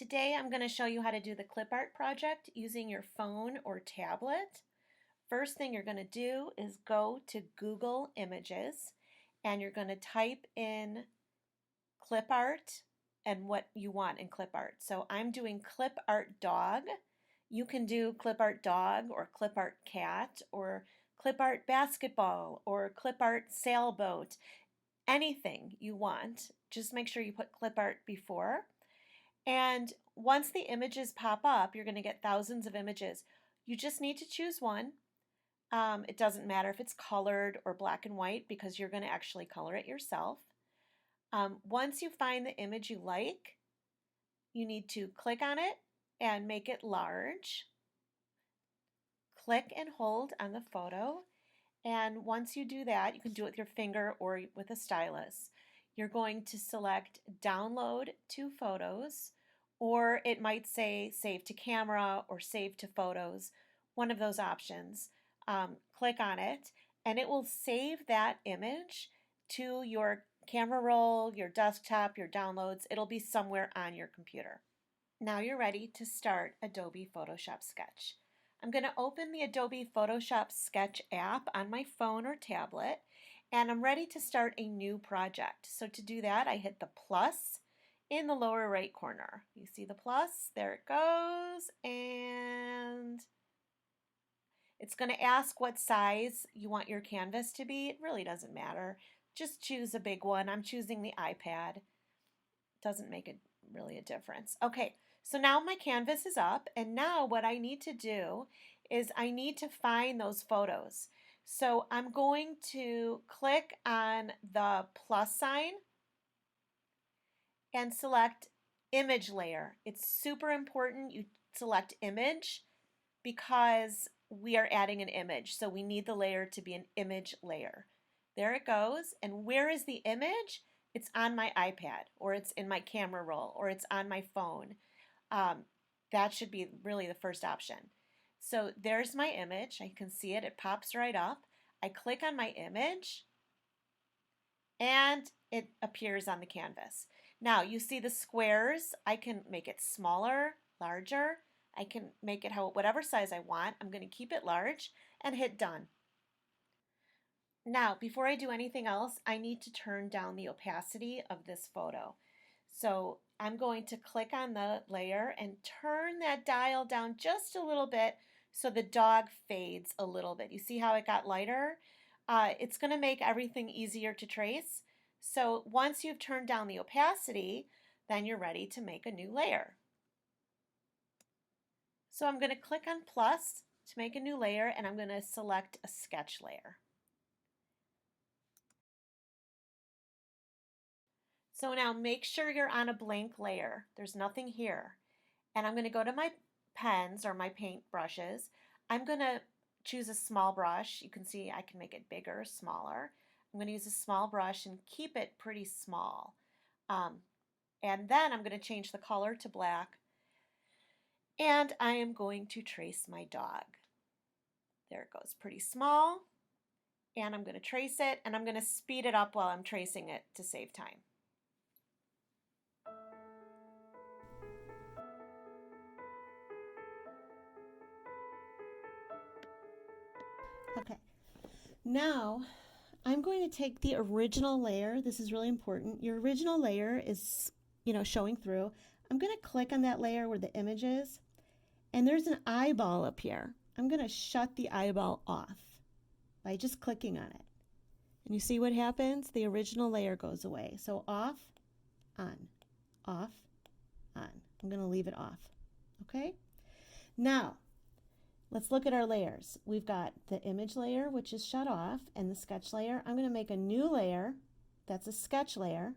Today I'm going to show you how to do the clip art project using your phone or tablet. First thing you're going to do is go to Google Images and you're going to type in clip art and what you want in clip art. So I'm doing clip art dog. You can do clip art dog or clip art cat or clip art basketball or clip art sailboat. Anything you want. Just make sure you put clip art before. And once the images pop up, you're going to get thousands of images. You just need to choose one. It doesn't matter if it's colored or black and white because you're going to actually color it yourself. Once you find the image you like, you need to click on it and make it large. Click and hold on the photo. And once you do that, you can do it with your finger or with a stylus. You're going to select download to photos, or it might say save to camera or save to photos, one of those options. Click on it and it will save that image to your camera roll, your desktop, your downloads. It'll be somewhere on your computer. Now you're ready to start Adobe Photoshop Sketch. I'm going to open the Adobe Photoshop Sketch app on my phone or tablet, and I'm ready to start a new project. So to do that, I hit the plus in the lower right corner. You see the plus? There it goes, and it's going to ask what size you want your canvas to be. It really doesn't matter. Just choose a big one. I'm choosing the iPad. Doesn't make really a difference. Okay, so now my canvas is up, and now what I need to do is I need to find those photos. So I'm going to click on the plus sign and select image layer. It's super important you select image because we are adding an image, so we need the layer to be an image layer. There it goes, and where is the image? It's on my iPad, or it's in my camera roll, or it's on my phone. That should be really the first option. So there's my image. I can see it. It pops right up. I click on my image, and it appears on the canvas. Now you see the squares. I can make it smaller, larger. I can make it whatever size I want. I'm going to keep it large and hit done. Now, before I do anything else, I need to turn down the opacity of this photo. So I'm going to click on the layer and turn that dial down just a little bit so the dog fades a little bit. You see how it got lighter? It's going to make everything easier to trace. So once you've turned down the opacity, then you're ready to make a new layer. So I'm going to click on plus to make a new layer, and I'm going to select a sketch layer. So now make sure you're on a blank layer. There's nothing here. And I'm going to go to my pens or my paint brushes. I'm going to choose a small brush. You can see I can make it bigger, smaller. I'm going to use a small brush and keep it pretty small. And then I'm going to change the color to black. And I am going to trace my dog. There it goes, pretty small. And I'm going to trace it, and I'm going to speed it up while I'm tracing it to save time. Okay, now I'm going to take the original layer. This is really important. Your original layer is, showing through. I'm going to click on that layer where the image is, and there's an eyeball up here. I'm going to shut the eyeball off by just clicking on it. And you see what happens? The original layer goes away. So off, on, off, on. I'm going to leave it off. Okay? Now, let's look at our layers. We've got the image layer, which is shut off, and the sketch layer. I'm going to make a new layer. That's a sketch layer.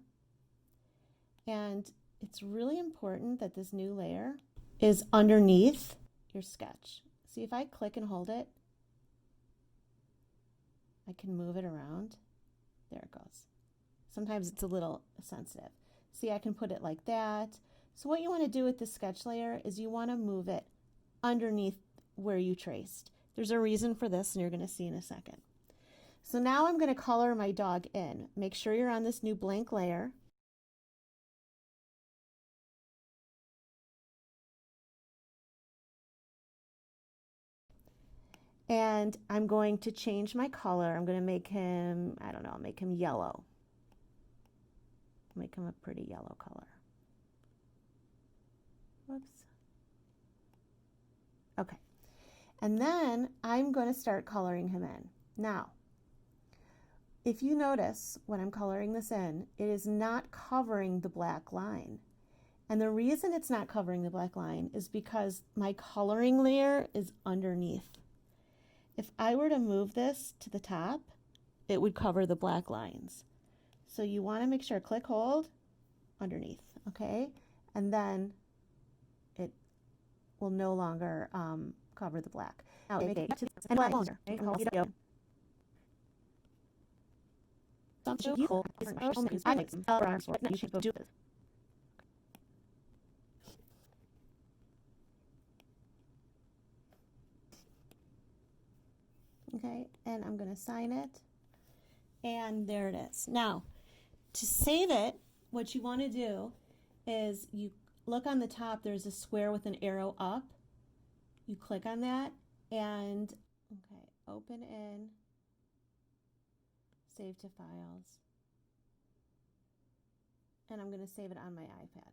And it's really important that this new layer is underneath your sketch. See, if I click and hold it, I can move it around. There it goes. Sometimes it's a little sensitive. See, I can put it like that. So what you want to do with the sketch layer is you want to move it underneath where you traced. There's a reason for this, and you're going to see in a second. So now I'm going to color my dog in. Make sure you're on this new blank layer. And I'm going to change my color. I'm going to make him, I don't know, make him yellow. Make him a pretty yellow color. Whoops. Okay. And then I'm going to start coloring him in. Now, if you notice when I'm coloring this in, it is not covering the black line. And the reason it's not covering the black line is because my coloring layer is underneath. If I were to move this to the top, it would cover the black lines. So you want to make sure, click hold, underneath, okay? And then it will no longer cover the black. Now make it to and black longer. Okay? Hold it up. Okay, and I'm going to sign it, and there it is. Now, to save it, what you want to do is you look on the top, there's a square with an arrow up. You click on that, and okay, open in, save to files, and I'm going to save it on my iPad.